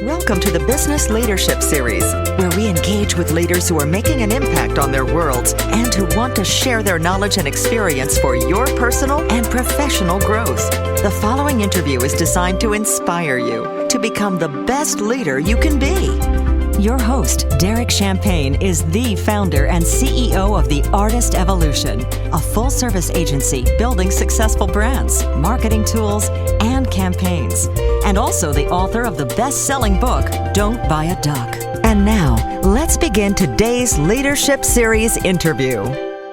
Welcome to the Business Leadership Series, where we engage with leaders who are making an impact on their worlds and who want to share their knowledge and experience for your personal and professional growth. The following interview is designed to inspire you to become the best leader you can be. Your host, Derek Champagne, is the founder and CEO of The Artist Evolution, a full-service agency building successful brands, marketing tools, and campaigns, and also the author of the best-selling book, Don't Buy a Duck. And now, let's begin today's Leadership Series interview.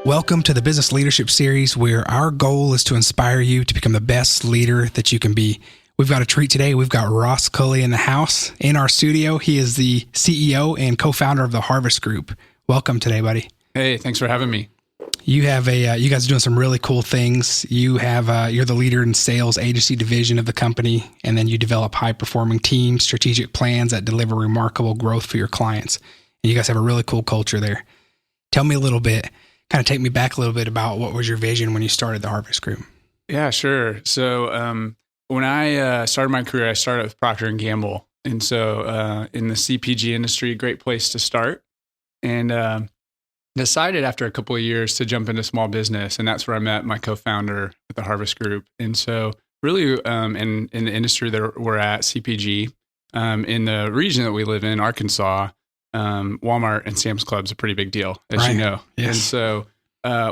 Welcome to the Business Leadership Series, where our goal is to inspire you to become the best leader that you can be. We've got a treat today. We've got Ross Cully in the house, in our studio. He is the CEO and co-founder of the Harvest Group. Welcome today, buddy. Hey, thanks for having me. You have you guys are doing some really cool things. You have, you're the leader in sales agency division of the company, and then you develop high-performing teams, strategic plans that deliver remarkable growth for your clients. And you guys have a really cool culture there. Tell me a little bit, kind of take me back a little bit about what was your vision when you started the Harvest Group? Yeah, sure. So when I started my career, I started with Procter & Gamble. And so in the CPG industry, great place to start. And decided after a couple of years to jump into small business. And that's where I met my co-founder at the Harvest Group. And so really in the industry that we're at, CPG, in the region that we live in, Arkansas, Walmart and Sam's Club is a pretty big deal, as you know. Yes. And so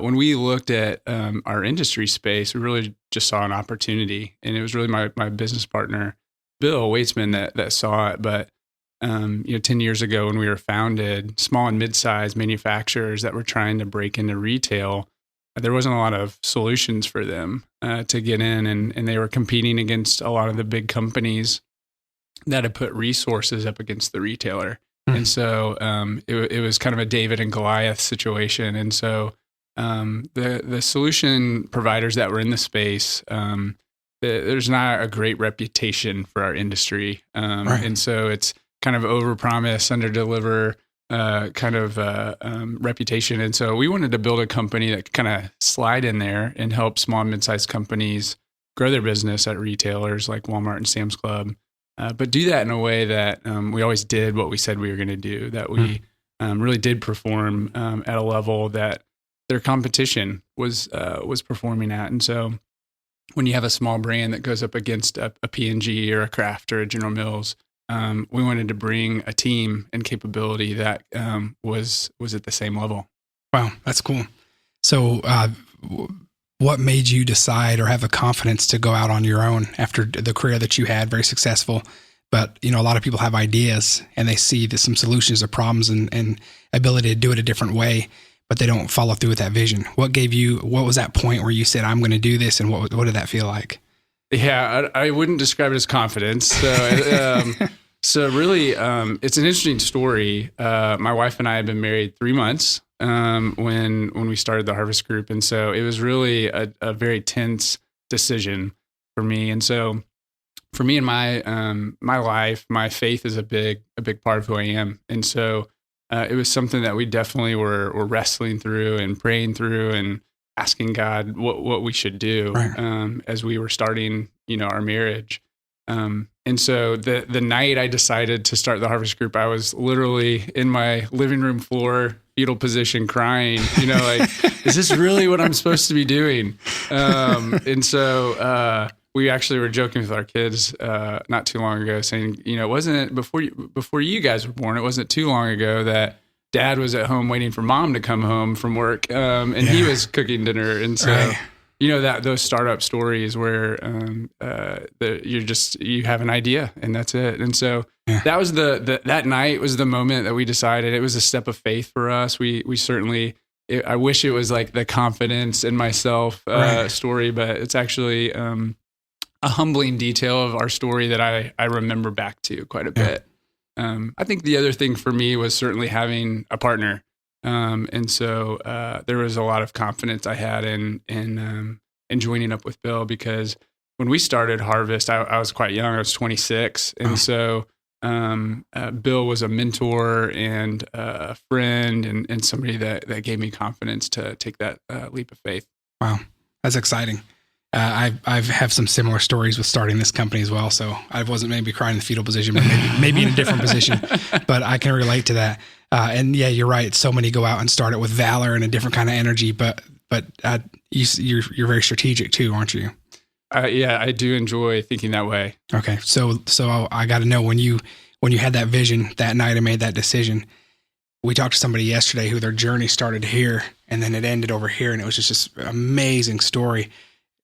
when we looked at our industry space, we really just saw an opportunity. And it was really my business partner, Bill Waitsman, that saw it. But 10 years ago when we were founded, small and mid-sized manufacturers that were trying to break into retail, there wasn't a lot of solutions for them to get in. And they were competing against a lot of the big companies that had put resources up against the retailer. And so it was kind of a David and Goliath situation. And so the solution providers that were in the space, there's not a great reputation for our industry. And so it's kind of overpromise, underdeliver kind of reputation. And so we wanted to build a company that could kind of slide in there and help small and mid-sized companies grow their business at retailers like Walmart and Sam's Club, but do that in a way that we always did what we said we were going to do, that we really did perform at a level that their competition was performing at. And so when you have a small brand that goes up against a P&G or a Kraft or a General Mills, we wanted to bring a team and capability that was at the same level. Wow, that's cool. So what made you decide or have the confidence to go out on your own after the career that you had, very successful? But, a lot of people have ideas and they see that some solutions to problems and ability to do it a different way, but they don't follow through with that vision. What was that point where you said, I'm going to do this? And what did that feel like? Yeah, I wouldn't describe it as confidence. So really, it's an interesting story. My wife and I had been married 3 months when we started the Harvest Group, and so it was really a very tense decision for me. And so, for me in my life, my faith is a big part of who I am, and so it was something that we definitely were wrestling through and praying through and asking God what we should do as we were starting, our marriage. And so the night I decided to start the Harvest Group, I was literally in my living room floor, fetal position, crying, is this really what I'm supposed to be doing? And so we actually were joking with our kids not too long ago, saying, it wasn't before you guys were born, it wasn't too long ago that Dad was at home waiting for Mom to come home from work, and he was cooking dinner. And so, that those startup stories where you have an idea and that's it. And so that was that night was the moment that we decided it was a step of faith for us. We certainly, I wish it was like the confidence in myself story, but it's actually a humbling detail of our story that I remember back to quite a bit. I think the other thing for me was certainly having a partner. And so there was a lot of confidence I had in joining up with Bill, because when we started Harvest, I was quite young. I was 26. And so Bill was a mentor and a friend and somebody that gave me confidence to take that leap of faith. Wow. That's exciting. I've have some similar stories with starting this company as well. So I wasn't maybe crying in the fetal position, but maybe in a different position. But I can relate to that. And yeah, you're right. So many go out and start it with valor and a different kind of energy. But you're very strategic too, aren't you? Yeah, I do enjoy thinking that way. Okay, so I got to know when you had that vision that night and made that decision. We talked to somebody yesterday who their journey started here and then it ended over here, and it was just this amazing story,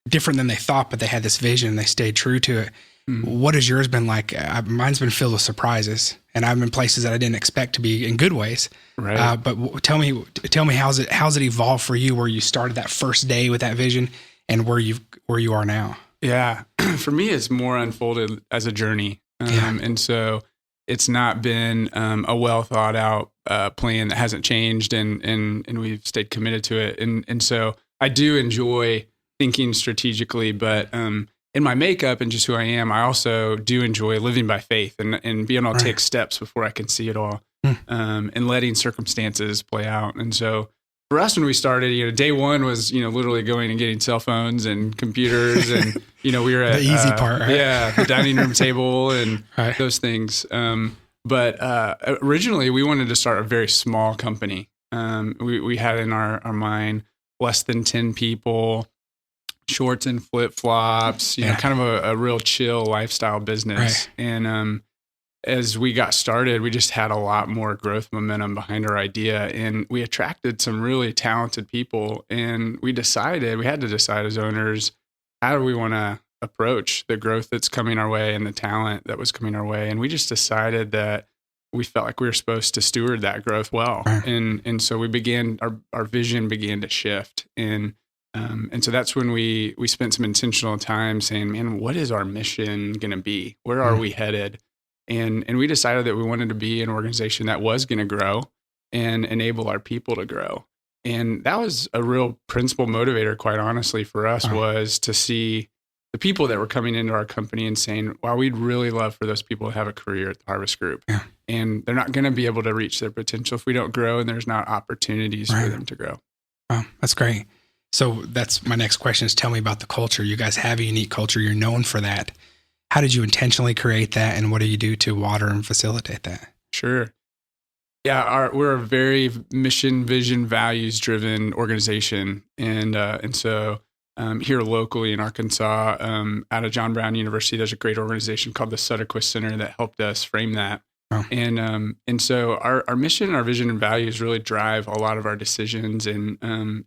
different than they thought, but they had this vision and they stayed true to it. What has yours been like? Mine's been filled with surprises, and I've been places that I didn't expect to be in good ways. Right. But tell me, how's it evolved for you? Where you started that first day with that vision, and where you are now? Yeah, for me, it's more unfolded as a journey, and so it's not been a well thought out plan that hasn't changed, and we've stayed committed to it, and so I do enjoy thinking strategically, but in my makeup and just who I am, I also do enjoy living by faith and being able to take steps before I can see it all, and letting circumstances play out. And so for us, when we started, day one was, literally going and getting cell phones and computers, and, we were at the easy part, right? Yeah, the dining room table and those things. But originally we wanted to start a very small company. We had in our mind less than 10 people, shorts and flip flops, kind of a real chill lifestyle business. Right. And as we got started, we just had a lot more growth momentum behind our idea, and we attracted some really talented people. And we had to decide as owners, how do we want to approach the growth that's coming our way and the talent that was coming our way? And we just decided that we felt like we were supposed to steward that growth well. Right. And so our vision began to shift. And so that's when we spent some intentional time saying, man, what is our mission going to be? Where are we headed? And we decided that we wanted to be an organization that was going to grow and enable our people to grow. And that was a real principal motivator, quite honestly, for us, was to see the people that were coming into our company and saying, wow, we'd really love for those people to have a career at the Harvest Group. Yeah. And they're not going to be able to reach their potential if we don't grow, and there's not opportunities for them to grow. Wow, that's great. So that's my next question is, tell me about the culture. You guys have a unique culture. You're known for that. How did you intentionally create that, and what do you do to water and facilitate that? Sure. Yeah, we're a very mission, vision, values-driven organization, and so here locally in Arkansas, out of John Brown University, there's a great organization called the Sutterquist Center that helped us frame that. Oh. And so our mission, our vision, and values really drive a lot of our decisions, and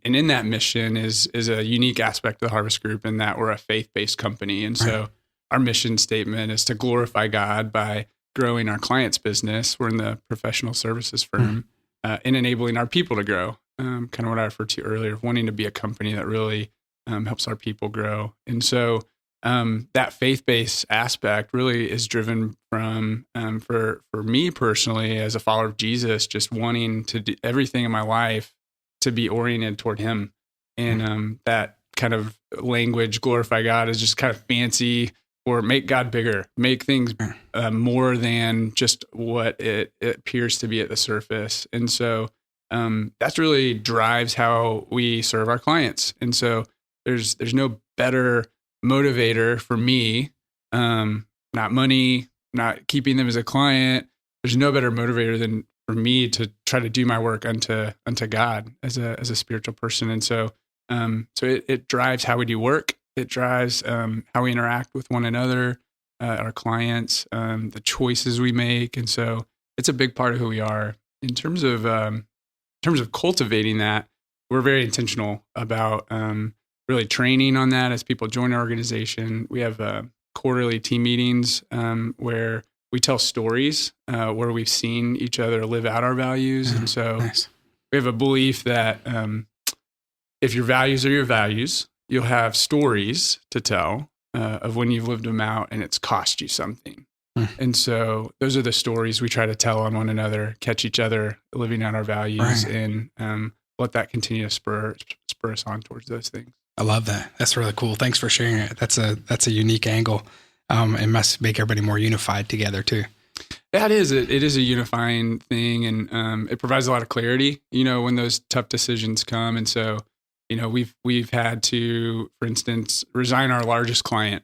in that mission is a unique aspect of the Harvest Group in that we're a faith-based company, and so our mission statement is to glorify God by growing our clients' business. We're in the professional services firm, and enabling our people to grow. Kind of what I referred to earlier, wanting to be a company that really helps our people grow. And so that faith-based aspect really is driven from, for me personally, as a follower of Jesus, just wanting to do everything in my life to be oriented toward Him. And that kind of language, glorify God, is just kind of fancy, or make God bigger, make things more than just what it appears to be at the surface. And so that's really drives how we serve our clients. And so there's no better motivator for me, not money, not keeping them as a client. There's no better motivator than for me to try to do my work unto God as a spiritual person. And so it drives how we do work. It drives how we interact with one another, our clients, the choices we make, and so it's a big part of who we are. In terms of cultivating that, we're very intentional about really training on that as people join our organization. We have quarterly team meetings where we tell stories where we've seen each other live out our values, and so we have a belief that if your values are your values, you'll have stories to tell of when you've lived them out and it's cost you something. And so those are the stories we try to tell on one another, catch each other living out our values, and let that continue to spur us on towards those things. I love that. That's really cool. Thanks for sharing it. That's a unique angle. It must make everybody more unified together too. Yeah, it is. It is a unifying thing, and it provides a lot of clarity, when those tough decisions come. And so we've had to, for instance, resign our largest client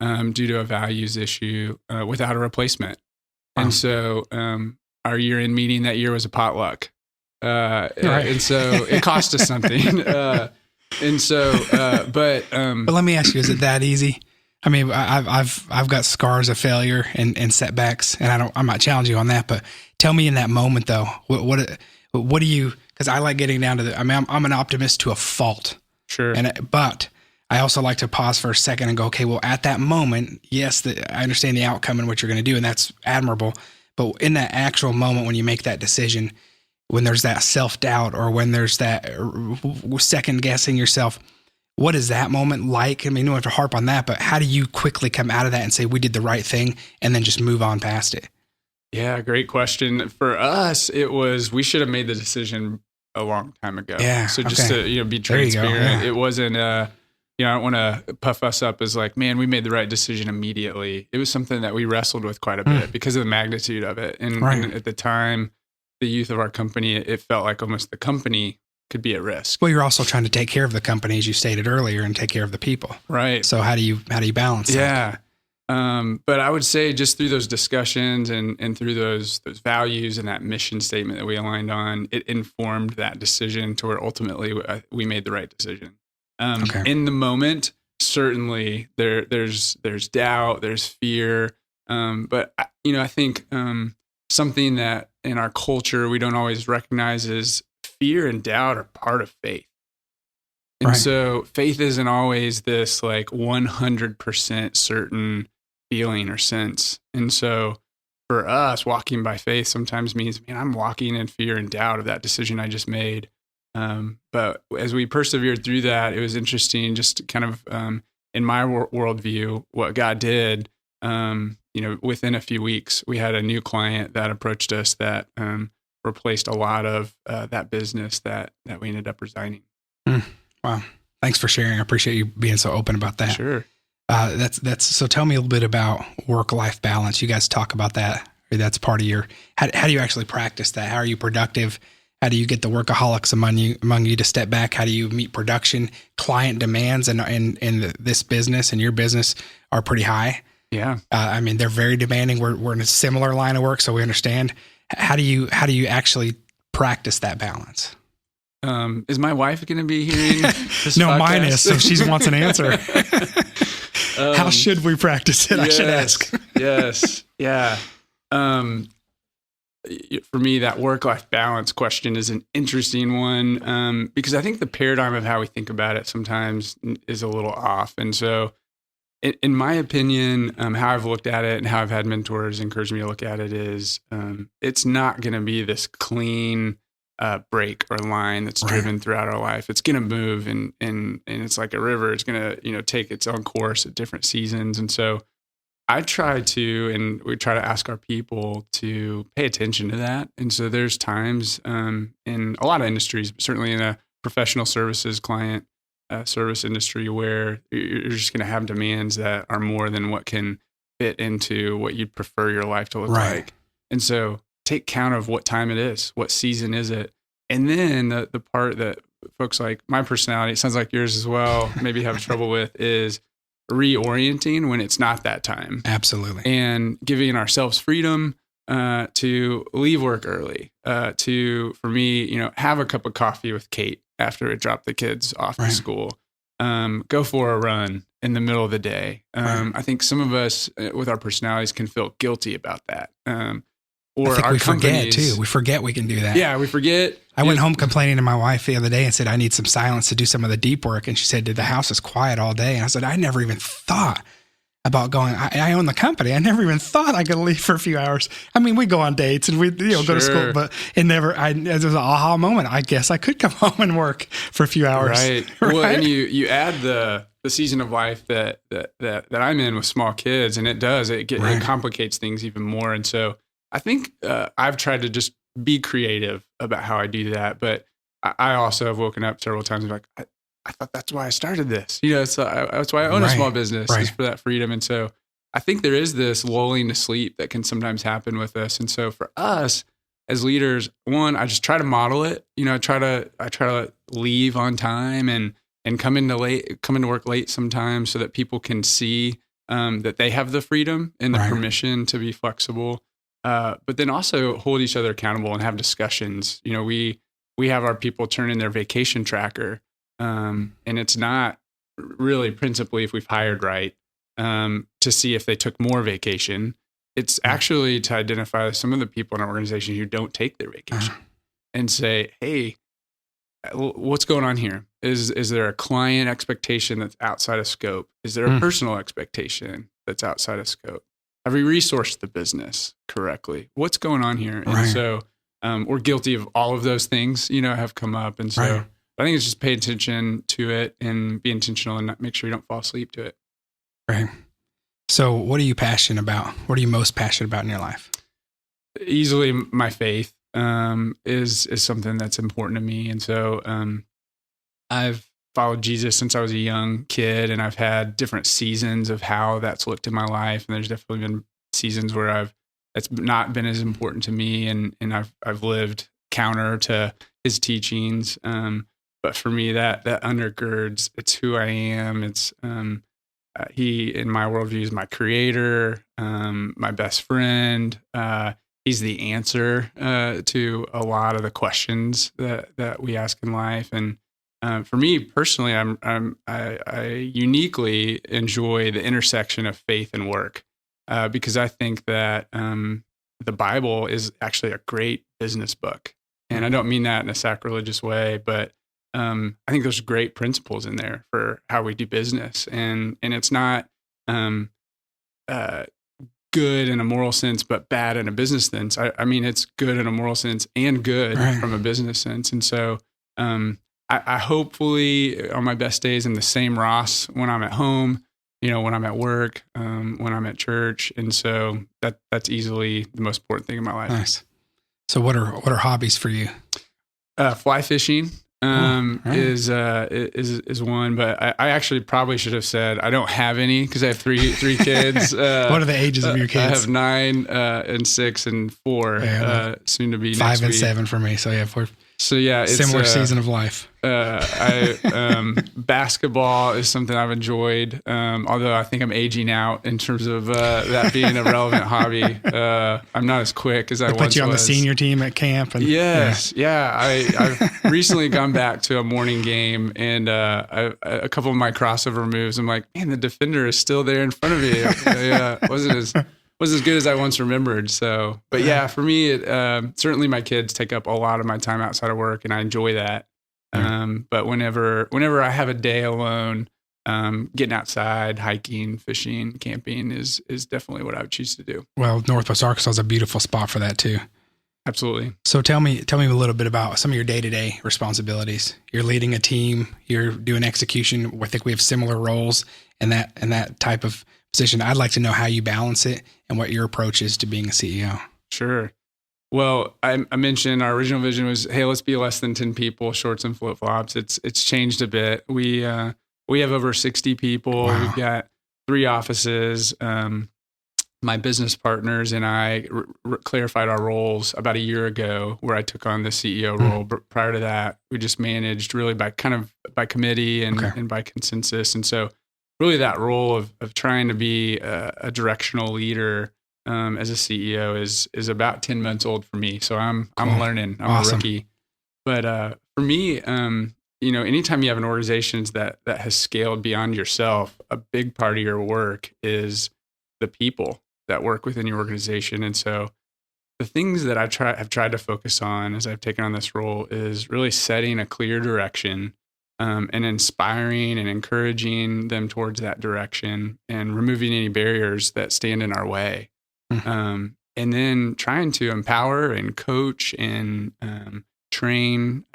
due to a values issue without a replacement. Wow. And so our year-end meeting that year was a potluck. Right. And so it cost us something. But let me ask you, is it that easy? I mean, I've got scars of failure and setbacks, and I'm not challenging you on that, but tell me in that moment though, what do you, because I like getting down to I'm an optimist to a fault. Sure. But I also like to pause for a second and go, okay, well, at that moment, yes, I understand the outcome and what you're going to do, and that's admirable. But in that actual moment when you make that decision, when there's that self-doubt or when there's that second guessing yourself, what is that moment like? I mean, you don't have to harp on that, but how do you quickly come out of that and say, we did the right thing, and then just move on past it? Yeah, great question. For us, it was, we should have made the decision a long time ago. Yeah. So just to, be transparent, It wasn't, I don't want to puff us up as like, man, we made the right decision immediately. It was something that we wrestled with quite a bit because of the magnitude of it. And at the time, the youth of our company, it felt like almost the company could be at risk. Well, you're also trying to take care of the company, as you stated earlier, and take care of the people. Right. So how do you balance that? But I would say just through those discussions and through those values and that mission statement that we aligned on, it informed that decision to where ultimately we made the right decision. In the moment, certainly there's doubt, there's fear. But I think something that in our culture we don't always recognize is fear and doubt are part of faith. And so faith isn't always this like 100% certain feeling or sense. And so for us, walking by faith sometimes means, man, I'm walking in fear and doubt of that decision I just made. But as we persevered through that, it was interesting just kind of in my worldview, what God did, within a few weeks, we had a new client that approached us that replaced a lot of that business that we ended up resigning. Wow. Thanks for sharing. I appreciate you being so open about that. Sure. So tell me a little bit about work-life balance. You guys talk about that, or that's part of your, how do you actually practice that? How are you productive? How do you get the workaholics among you to step back? How do you meet production? Client demands and this business and your business are pretty high. Yeah. They're very demanding. We're in a similar line of work, so we understand. How do you actually practice that balance? Is my wife going to be hearing this No, podcast? mine is, so she wants an answer. How should we practice it? I should ask. Yes. Yeah. For me, that work-life balance question is an interesting one because I think the paradigm of how we think about it sometimes is a little off. And so in my opinion, how I've looked at it and how I've had mentors encourage me to look at it is it's not going to be this clean break or line that's driven throughout our life. It's going to move and it's like a river. It's going to, take its own course at different seasons. And so I try to, and we try to ask our people to pay attention to that. And so there's times in a lot of industries, but certainly in a professional services client service industry, where you're just going to have demands that are more than what can fit into what you'd prefer your life to look like. And so take count of what time it is, what season is it. And then the part that folks like my personality, it sounds like yours as well, maybe have trouble with is reorienting when it's not that time. Absolutely. And giving ourselves freedom to leave work early, for me, have a cup of coffee with Kate after it dropped the kids off to school, go for a run in the middle of the day. I think some of us with our personalities can feel guilty about that. Or I think our we forget companies too. We forget we can do that. Yeah, we forget. I went home complaining to my wife the other day and said, I need some silence to do some of the deep work. And she said, the house is quiet all day. And I said, I never even thought about going, I own the company. I never even thought I could leave for a few hours. I mean, we go on dates and we go to school, but it was an aha moment. I guess I could come home and work for a few hours. Right. Well, and you add the season of life that I'm in with small kids, and it complicates things even more. And so I think I've tried to just be creative about how I do that. But I also have woken up several times and like, I thought that's why I started this. That's why I own a small business, is for that freedom. And so I think there is this lulling to sleep that can sometimes happen with us. And so for us, as leaders, one, I just try to model it. I try to leave on time and come into work late sometimes so that people can see that they have the freedom and the permission to be flexible. But then also hold each other accountable and have discussions. We have our people turn in their vacation tracker, and it's not really principally if we've hired right to see if they took more vacation. It's actually to identify some of the people in our organization who don't take their vacation and say, hey, what's going on here? Is there a client expectation that's outside of scope? Is there a personal expectation that's outside of scope? Have we resourced the business correctly? What's going on here? And so we're guilty of all of those things, have come up. And so I think it's just pay attention to it and be intentional and not make sure you don't fall asleep to it. Right. So what are you passionate about? What are you most passionate about in your life? Easily my faith is something that's important to me. And so I've followed Jesus since I was a young kid, and I've had different seasons of how that's looked in my life. And there's definitely been seasons where it's not been as important to me, and I've lived counter to his teachings. But for me, that undergirds, it's who I am. It's he, in my worldview, is my creator, my best friend. He's the answer to a lot of the questions that we ask in life. And for me personally, I uniquely enjoy the intersection of faith and work because I think that the Bible is actually a great business book. And I don't mean that in a sacrilegious way, but I think there's great principles in there for how we do business. And it's not good in a moral sense, but bad in a business sense. I mean, it's good in a moral sense and good from a business sense. And so I hopefully on my best days am the same Ross when I'm at home, when I'm at work, when I'm at church. And so that's easily the most important thing in my life. Nice. So what are hobbies for you? Fly fishing. Is one, but I actually probably should have said I don't have any because I have three kids. What are the ages of your kids? I have 9 and 6 and 4. Soon to be 5 and week. 7 for me. So yeah, it's similar season of life. Basketball is something I've enjoyed. Although I think I'm aging out in terms of that being a relevant hobby. I'm not as quick as I once was. Put you on the senior team at camp. And, I've recently gone back to a morning game, and a couple of my crossover moves, I'm like, man, the defender is still there in front of me. Wasn't as good as I once remembered. So, but yeah, for me, certainly my kids take up a lot of my time outside of work, and I enjoy that. But whenever I have a day alone, getting outside, hiking, fishing, camping is definitely what I would choose to do. Well, Northwest Arkansas is a beautiful spot for that too. Absolutely. So tell me a little bit about some of your day-to-day responsibilities. You're leading a team, you're doing execution. I think we have similar roles in that type of position. I'd like to know how you balance it and what your approach is to being a CEO. Sure. Well, I mentioned our original vision was, hey, let's be less than 10 people, shorts and flip-flops. It's changed a bit. We have over 60 people. Wow. We've got 3 offices. My business partners and I clarified our roles about a year ago, where I took on the CEO role. But prior to that, we just managed really by committee and by consensus. And so really that role of trying to be a directional leader as a CEO is about 10 months old for me. So I'm learning. I'm a rookie. But for me, anytime you have an organization that has scaled beyond yourself, a big part of your work is the people that work within your organization. And so the things that have tried to focus on as I've taken on this role is really setting a clear direction and inspiring and encouraging them towards that direction and removing any barriers that stand in our way. And then trying to empower and coach and train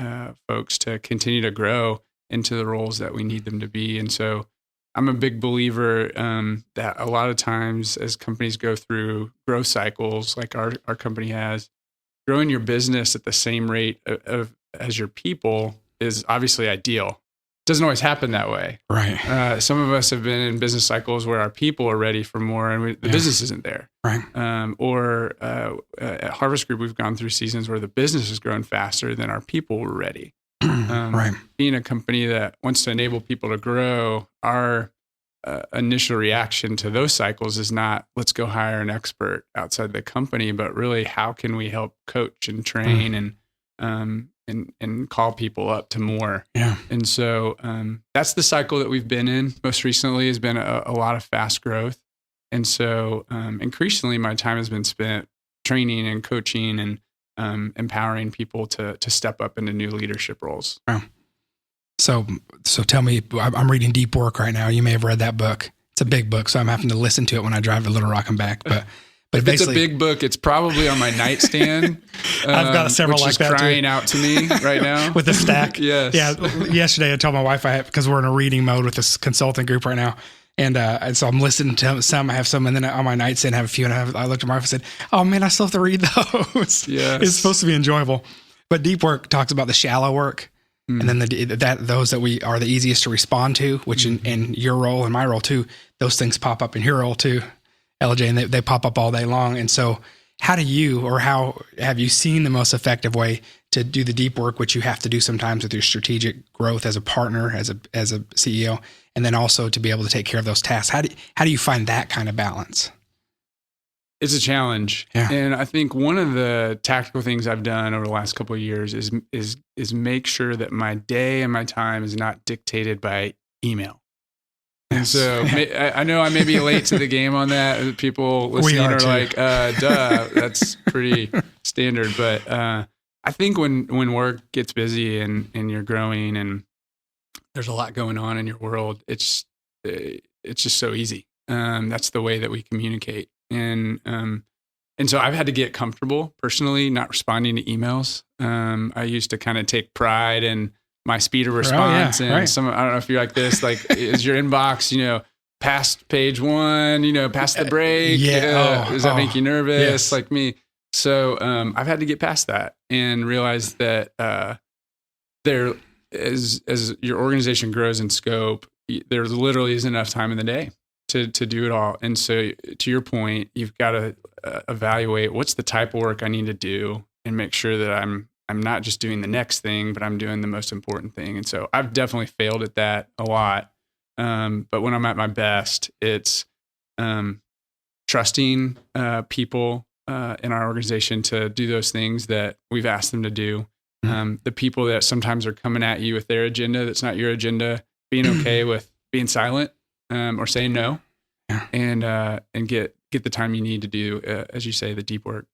folks to continue to grow into the roles that we need them to be. And so I'm a big believer that a lot of times as companies go through growth cycles like our company has, growing your business at the same rate as your people is obviously ideal. doesn't always happen that way. Right. Some of us have been in business cycles where our people are ready for more and the business isn't there. Right. At Harvest Group, we've gone through seasons where the business has grown faster than our people were ready. Right. Being a company that wants to enable people to grow, our initial reaction to those cycles is not, let's go hire an expert outside the company, but really, how can we help coach and train and call people up to more? Yeah. And so that's the cycle that we've been in. Most recently has been a lot of fast growth. And so increasingly, my time has been spent training and coaching and empowering people to step up into new leadership roles. Wow. So tell me, I'm reading Deep Work right now. You may have read that book. It's a big book, so I'm having to listen to it when I drive to Little Rock and back. But if it's a big book, it's probably on my nightstand. I've got several like that crying too. out to me right now with the stack. Yes. Yeah. Yesterday, I told my wife because we're in a reading mode with this consulting group right now. And so I'm listening to some, I have some, and then on my nightstand I have a few, and I looked at my wife and said, oh man, I still have to read those. Yes. It's supposed to be enjoyable. But Deep Work talks about the shallow work. And then those that we are the easiest to respond to, which in your role and my role too, those things pop up in your role too, LJ, and they pop up all day long. And so how have you seen the most effective way to do the deep work, which you have to do sometimes with your strategic growth as a partner, as a CEO, and then also to be able to take care of those tasks? How do you find that kind of balance? It's a challenge. Yeah. And I think one of the tactical things I've done over the last couple of years is make sure that my day and my time is not dictated by email. And so I know I may be late to the game on that. People listening are like, duh, that's pretty standard. But I think when work gets busy and you're growing and there's a lot going on in your world, it's just so easy. That's the way that we communicate. And so I've had to get comfortable personally not responding to emails. I used to kind of take pride in my speed of response. I don't know if you're like this, like is your inbox, past page one, past the break? Does that make you nervous? Yes. Like me. So I've had to get past that and realize that there as your organization grows in scope, there literally isn't enough time in the day to do it all. And so to your point, you've got to evaluate what's the type of work I need to do and make sure that I'm not just doing the next thing, but I'm doing the most important thing. And so I've definitely failed at that a lot. But when I'm at my best, it's trusting people in our organization to do those things that we've asked them to do. The people that sometimes are coming at you with their agenda that's not your agenda, being okay with being silent or saying no, and get the time you need to do, as you say, the deep work.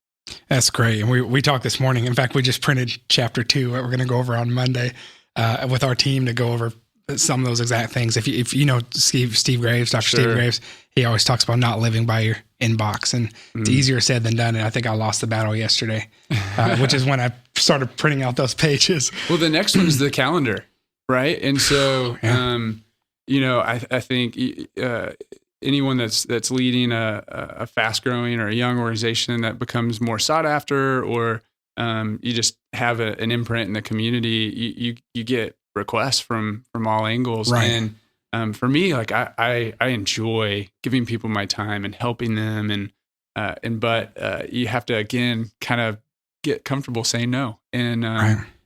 That's great. And we talked this morning. In fact, we just printed chapter 2 that we're going to go over on Monday with our team to go over some of those exact things. If you know Steve Graves, Dr. Sure. Steve Graves, he always talks about not living by your inbox, and it's easier said than done. And I think I lost the battle yesterday, which is when I started printing out those pages. Well, the next one is the calendar, right? And so, I think anyone that's leading a fast growing or a young organization that becomes more sought after, or you just have an imprint in the community, you get requests from all angles. Right. And for me, like I enjoy giving people my time and helping them, but you have to again kind of get comfortable saying no. And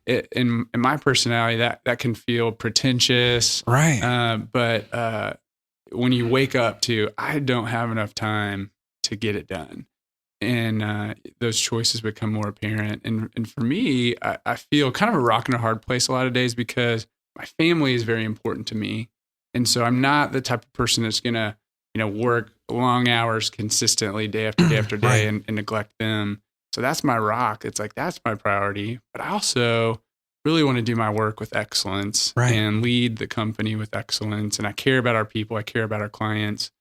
in my personality, that can feel pretentious, Right. But when you wake up to, I don't have enough time to get it done, and those choices become more apparent. And for me, I feel kind of a rock and a hard place a lot of days because my family is very important to me. And so I'm not the type of person that's going to, work long hours consistently day after day after day and neglect them. So that's my rock. It's like, that's my priority. But I also really want to do my work with excellence and lead the company with excellence. And I care about our people. I care about our clients.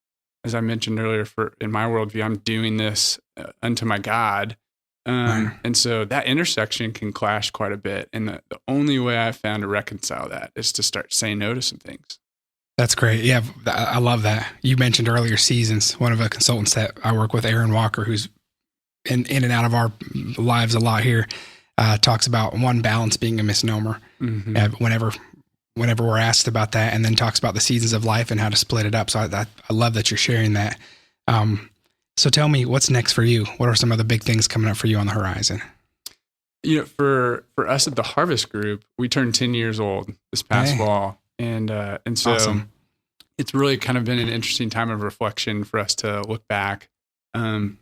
As I mentioned earlier, in my worldview, I'm doing this unto my God. And so that intersection can clash quite a bit. And the only way I've found to reconcile that is to start saying no to some things. That's great. Yeah, I love that. You mentioned earlier seasons. One of the consultants that I work with, Aaron Walker, who's in and out of our lives a lot here, talks about balance being a misnomer. Whenever whenever we're asked about that, and then talks about the seasons of life and how to split it up. So I love that you're sharing that. So tell me, what's next for you? What are some of the big things coming up for you on the horizon? For us at the Harvest Group, we turned 10 years old this past fall. And so awesome. It's really kind of been an interesting time of reflection for us to look back,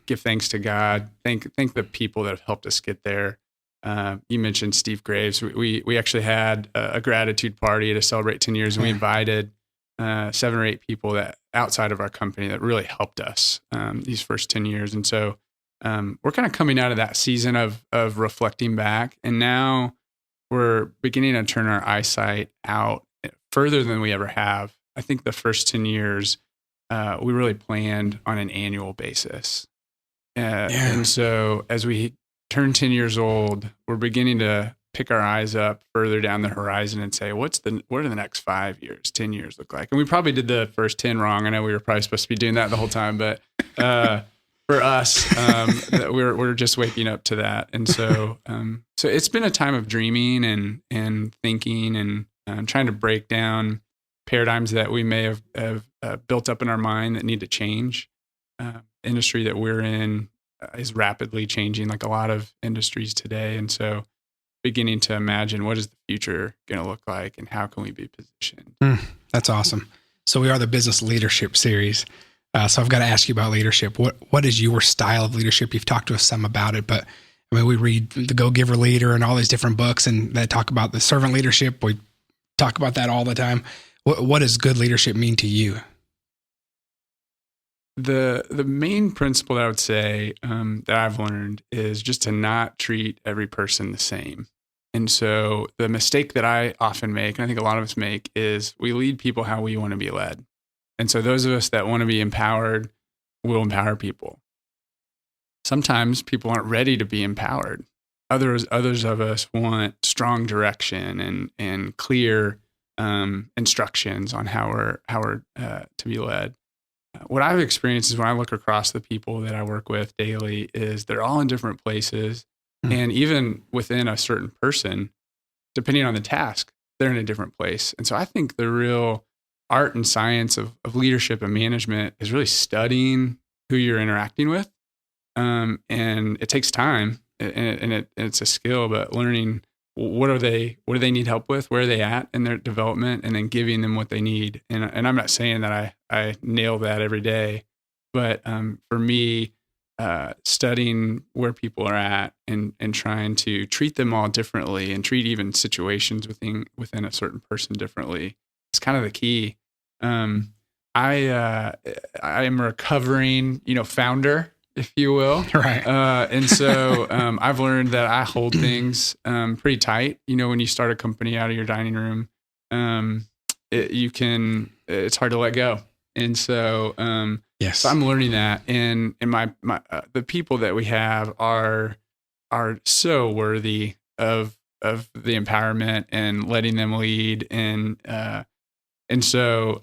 give thanks to God, thank the people that have helped us get there. You mentioned Steve Graves. We actually had a gratitude party to celebrate 10 years, and we invited 7 or 8 people that outside of our company that really helped us these first 10 years. And so we're kind of coming out of that season of reflecting back, and now we're beginning to turn our eyesight out further than we ever have. I think the first 10 years, we really planned on an annual basis. And so as we turn 10 years old, we're beginning to pick our eyes up further down the horizon and say, what are the next 5 years, 10 years look like? And we probably did the first 10 wrong. I know we were probably supposed to be doing that the whole time, but for us, we're just waking up to that. And so it's been a time of dreaming and thinking and trying to break down paradigms that we may have built up in our mind that need to change. Industry that we're in is rapidly changing, like a lot of industries today. And so beginning to imagine, what is the future going to look like and how can we be positioned? That's awesome. So we are the business leadership series. So I've got to ask you about leadership. What is your style of leadership? You've talked to us some about it, but I mean, we read The Go-Giver Leader and all these different books and that talk about the servant leadership. We talk about that all the time. What does good leadership mean to you? The main principle that I would say that I've learned is just to not treat every person the same. And so the mistake that I often make, and I think a lot of us make, is we lead people how we want to be led. And so those of us that want to be empowered will empower people. Sometimes people aren't ready to be empowered. Others of us want strong direction and clear instructions on how we're to be led. What I've experienced is when I look across the people that I work with daily is they're all in different places. And even within a certain person, depending on the task, they're in a different place. And so I think the real art and science of leadership and management is really studying who you're interacting with. And it takes time and it's a skill, but learning what do they need help with? Where are they at in their development? And then giving them what they need. And I'm not saying that I nail that every day, but for me, studying where people are at and trying to treat them all differently and treat even situations within a certain person differently is kind of the key. I am a recovering, founder, if you will. Right. And so I've learned that I hold things pretty tight. When you start a company out of your dining room, it's hard to let go. And so, yes. So I'm learning that, and my the people that we have are so worthy of the empowerment and letting them lead, and so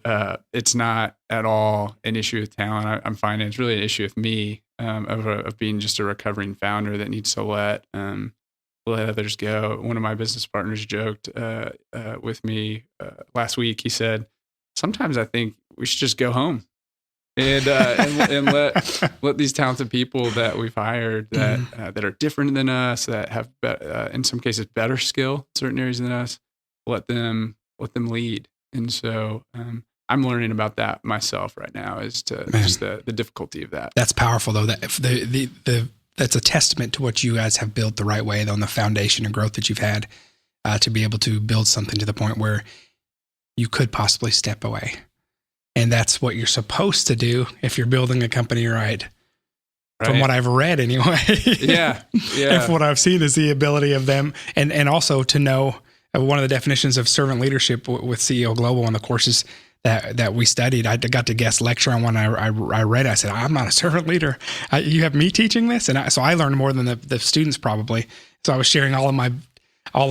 it's not at all an issue with talent. I'm finding it's really an issue with me of being just a recovering founder that needs to let others go. One of my business partners joked with me last week. He said, "Sometimes I think we should just go home and let these talented people that we've hired that are different than us, that have in some cases better skill in certain areas than us, let them lead." And so I'm learning about that myself right now, as to just the difficulty of that. That's powerful, though. That that's a testament to what you guys have built the right way, though, on the foundation and growth that you've had to be able to build something to the point where you could possibly step away. And that's what you're supposed to do if you're building a company right. From what I've read anyway. Yeah. And from what I've seen is the ability of them. And also to know one of the definitions of servant leadership with CEO Global on the courses that we studied. I got to guest lecture on one. I read. I said, "I'm not a servant leader. You have me teaching this," and so I learned more than the students probably. So I was sharing all of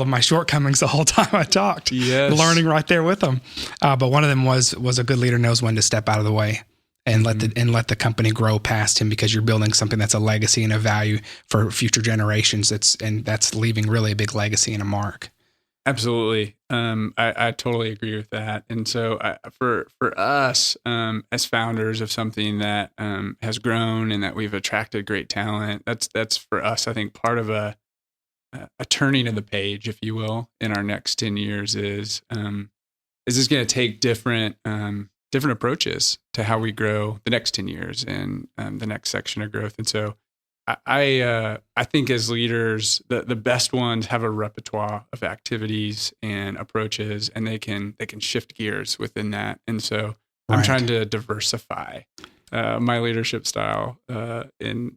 my shortcomings the whole time I talked, learning right there with them. But one of them was a good leader knows when to step out of the way and let the company grow past him, because you're building something that's a legacy and a value for future generations. That's leaving really a big legacy and a mark. Absolutely. I totally agree with that. And so for us as founders of something that has grown and that we've attracted great talent, that's for us, I think, part of a turning of the page, if you will, in our next 10 years is this going to take different approaches to how we grow the next 10 years and the next section of growth. And so I think as leaders, the best ones have a repertoire of activities and approaches, and they can shift gears within that. And so I'm trying to diversify my leadership style in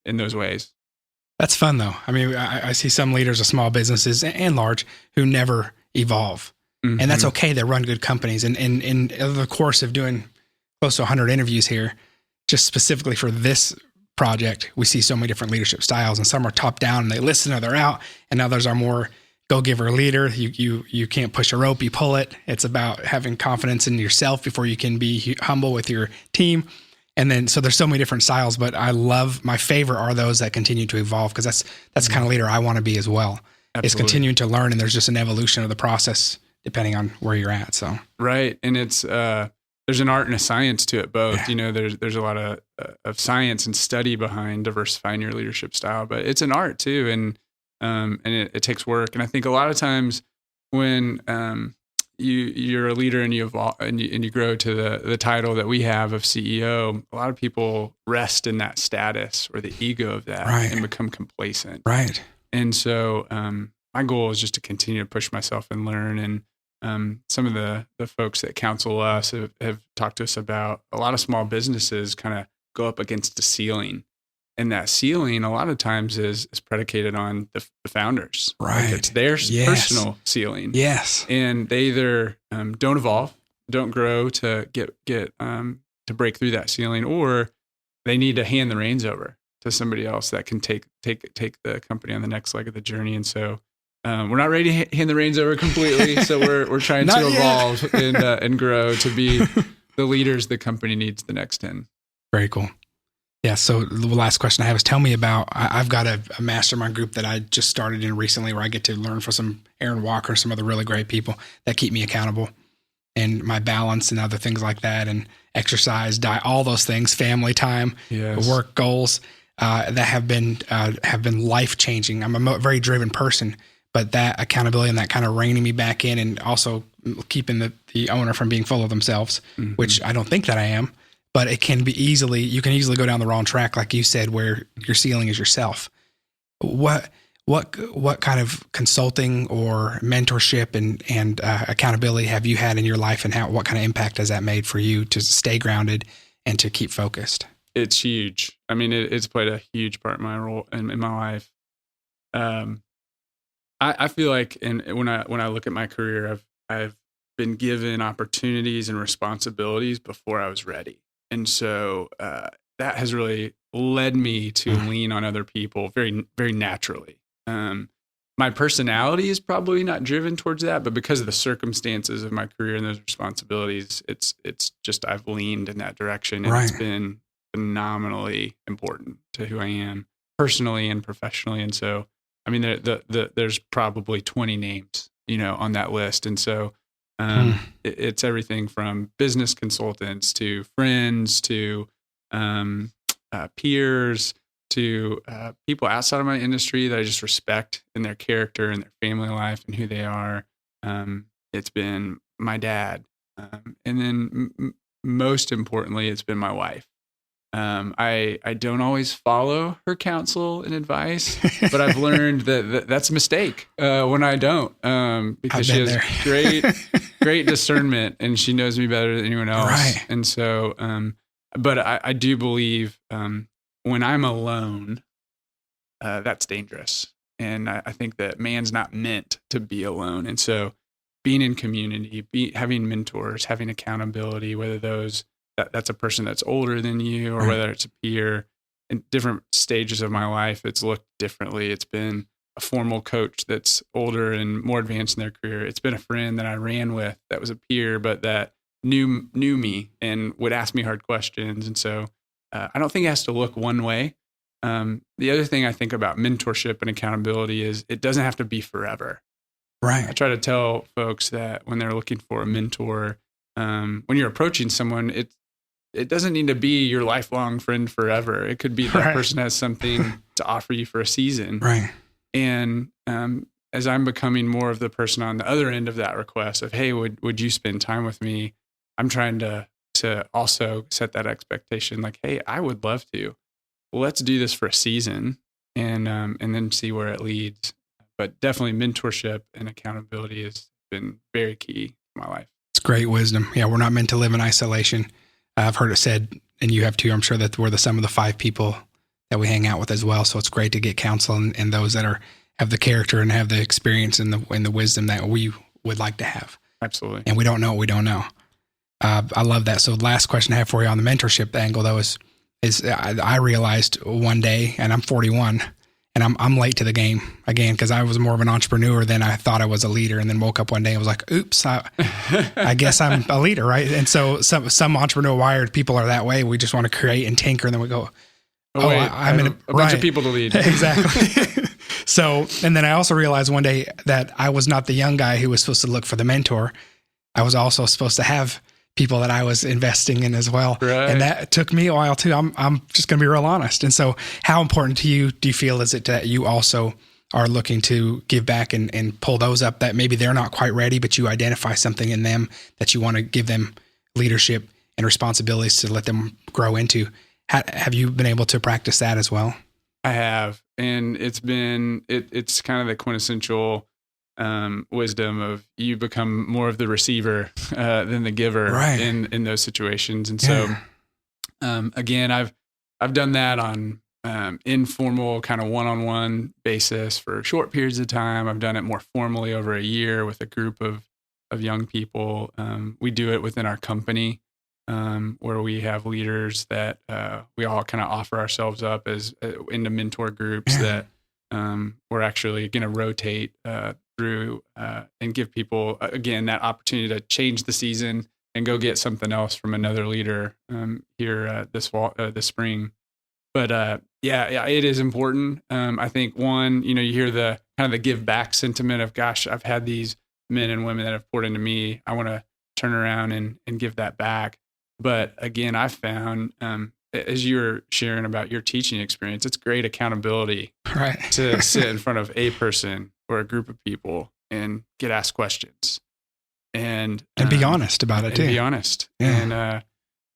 those ways. That's fun though. I mean, I see some leaders of small businesses and large who never evolve. Mm-hmm. And that's okay. They run good companies. And in the course of doing close to 100 interviews here, just specifically for this project, we see so many different leadership styles, and some are top down and they listen or they're out, and others are more go-giver leader. You can't push a rope, you pull it. It's about having confidence in yourself before you can be humble with your team. And then, so there's so many different styles, but my favorite are those that continue to evolve, because that's the kind of leader I want to be as well. Absolutely. Is continuing to learn, and there's just an evolution of the process depending on where you're at. So right, and it's there's an art and a science to it both. Yeah. You know, there's a lot of science and study behind diversifying your leadership style, but it's an art too, and it takes work. And I think a lot of times when you're a leader and you evolve and you grow to the title that we have of CEO, a lot of people rest in that status or the ego of that and become complacent. Right. And so my goal is just to continue to push myself and learn. And some of the folks that counsel us have talked to us about a lot of small businesses kind of go up against the ceiling. And that ceiling a lot of times is predicated on the founders. Right. Like it's their personal ceiling. Yes. And they either don't evolve, don't grow to get to break through that ceiling, or they need to hand the reins over to somebody else that can take the company on the next leg of the journey. And so we're not ready to hand the reins over completely. So we're trying to evolve and grow to be the leaders the company needs the next 10. Very cool. Yeah. So the last question I have is, tell me about, I've got a mastermind group that I just started in recently where I get to learn from some Aaron Walker, some other really great people that keep me accountable, and my balance and other things like that, and exercise, diet, all those things, family time, work goals that have been life-changing. I'm a very driven person, but that accountability and that kind of reining me back in, and also keeping the owner from being full of themselves, which I don't think that I am. But you can easily go down the wrong track, like you said, where your ceiling is yourself. What kind of consulting or mentorship and accountability have you had in your life, and what kind of impact has that made for you to stay grounded and to keep focused? It's huge. I mean, it's played a huge part in my role in my life. I feel like, and when I look at my career, I've been given opportunities and responsibilities before I was ready. And so that has really led me to lean on other people very, very naturally. My personality is probably not driven towards that, but because of the circumstances of my career and those responsibilities, it's just I've leaned in that direction, and it's been phenomenally important to who I am personally and professionally. And so, I mean, there's probably 20 names, on that list, and so. It's everything from business consultants to friends to peers to people outside of my industry that I just respect in their character and their family life and who they are. It's been my dad. And then most importantly, it's been my wife. I don't always follow her counsel and advice, but I've learned that that's a mistake when I don't, because she has great discernment, and she knows me better than anyone else. Right. And so, but I do believe when I'm alone, that's dangerous. And I think that man's not meant to be alone. And so being in community, having mentors, having accountability, whether that's a person that's older than you or whether it's a peer, in different stages of my life, it's looked differently. It's been a formal coach that's older and more advanced in their career. It's been a friend that I ran with that was a peer, but that knew me and would ask me hard questions. And so I don't think it has to look one way. The other thing I think about mentorship and accountability is it doesn't have to be forever. Right. I try to tell folks that when they're looking for a mentor, when you're approaching someone, it doesn't need to be your lifelong friend forever. It could be that person has something to offer you for a season. Right. And as I'm becoming more of the person on the other end of that request of, hey, would you spend time with me? I'm trying to also set that expectation like, hey, I would love to. Well, let's do this for a season and then see where it leads. But definitely mentorship and accountability has been very key to my life. It's great wisdom. Yeah, we're not meant to live in isolation. I've heard it said, and you have too, I'm sure, that we're the sum of the 5 people that we hang out with as well. So it's great to get counsel and those that have the character and have the experience and the wisdom that we would like to have. Absolutely. And we don't know what we don't know. I love that. So the last question I have for you on the mentorship angle, though, is I realized one day, and I'm 41, and I'm late to the game again because I was more of an entrepreneur than I thought I was a leader, and then woke up one day and was like, oops, I guess I'm a leader, right? And so some entrepreneur wired people are that way. We just want to create and tinker, and then we go, I'm in a bunch of people to lead. Exactly. So, and then I also realized one day that I was not the young guy who was supposed to look for the mentor. I was also supposed to have people that I was investing in as well. Right. And that took me a while too. I'm just going to be real honest. And so how important to you do you feel is it that you also are looking to give back and pull those up that maybe they're not quite ready, but you identify something in them that you want to give them leadership and responsibilities to let them grow into? Have you been able to practice that as well? I have. And it's kind of the quintessential wisdom of you become more of the receiver than the giver in those situations. And so, again, I've done that on informal kind of one-on-one basis for short periods of time. I've done it more formally over a year with a group of young people. We do it within our company where we have leaders that we all kind of offer ourselves up as into mentor groups that we're actually going to rotate through and give people, again, that opportunity to change the season and go get something else from another leader here this spring. But yeah, it is important. I think one, you hear the kind of the give back sentiment of, gosh, I've had these men and women that have poured into me. I want to turn around and give that back. But again, I've found, as you were sharing about your teaching experience, it's great accountability to sit in front of a person or a group of people and get asked questions and be honest about it too. Be honest. Yeah.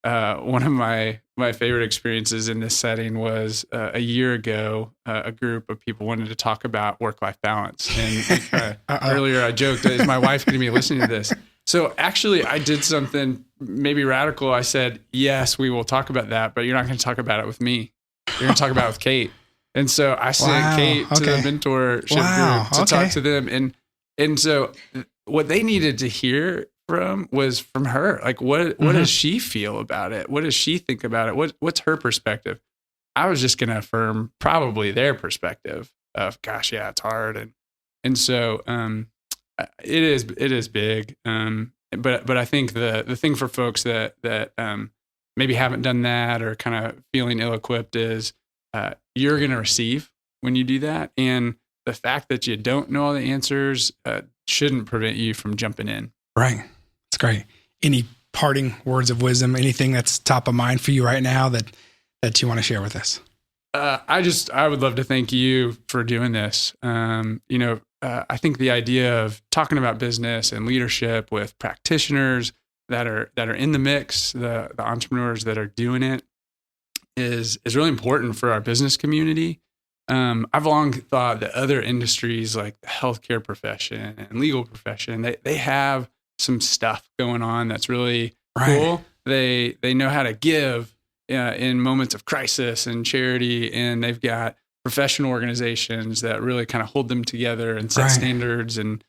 And one of my favorite experiences in this setting was a year ago. A group of people wanted to talk about work-life balance, and earlier I joked, "Is my wife going to be listening to this?" So actually, I did something maybe radical. I said, "Yes, we will talk about that, but you're not going to talk about it with me. You're going to talk about it with Kate." And so I sent Kate to the mentorship group to talk to them. And so what they needed to hear was from her. Like, what does she feel about it? What does she think about it? What's her perspective? I was just going to affirm probably their perspective of, gosh, yeah, it's hard. And so it is big. But I think the thing for folks that maybe haven't done that or kind of feeling ill-equipped is, you're going to receive when you do that. And the fact that you don't know all the answers shouldn't prevent you from jumping in. Right. That's great. Any parting words of wisdom, anything that's top of mind for you right now that you want to share with us? I would love to thank you for doing this. I think the idea of talking about business and leadership with practitioners that are in the mix, the entrepreneurs that are doing it, is really important for our business community. I've long thought that other industries like the healthcare profession and legal profession, they have some stuff going on that's really cool. They know how to give in moments of crisis and charity, and they've got professional organizations that really kind of hold them together and set standards and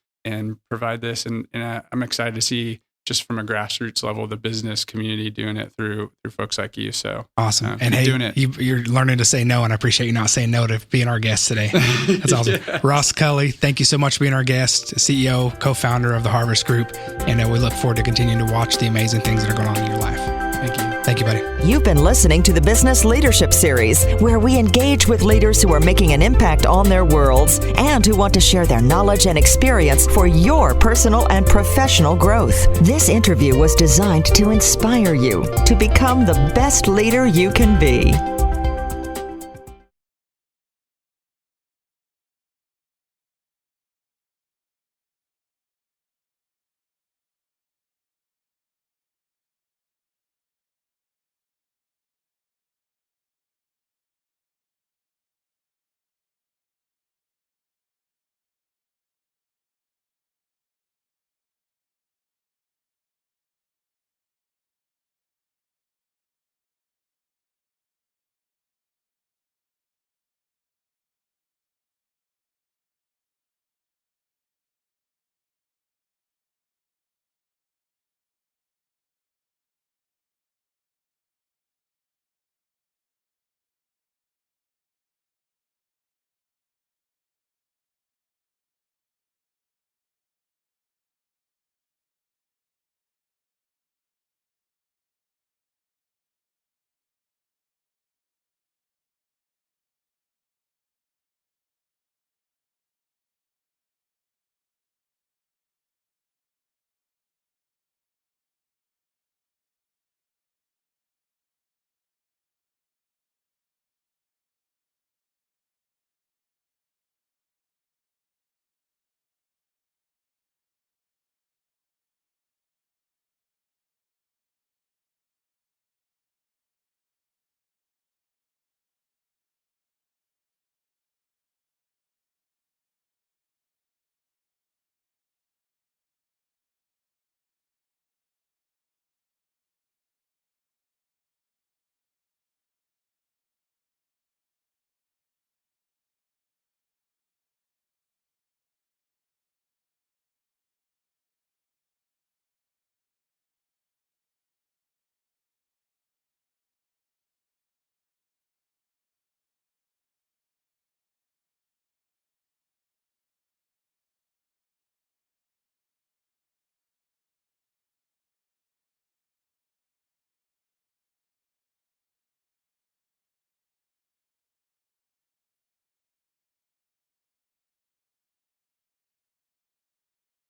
provide this. And I'm excited to see, just from a grassroots level, the business community doing it through folks like you. So awesome. And hey, doing it. You're learning to say no, and I appreciate you not saying no to being our guest today. That's awesome. Yes. Ross Cully, thank you so much for being our guest, CEO, co-founder of the Harvest Group. And we look forward to continuing to watch the amazing things that are going on in your life. Thank you. Thank you, buddy. You've been listening to the Business Leadership Series, where we engage with leaders who are making an impact on their worlds and who want to share their knowledge and experience for your personal and professional growth. This interview was designed to inspire you to become the best leader you can be.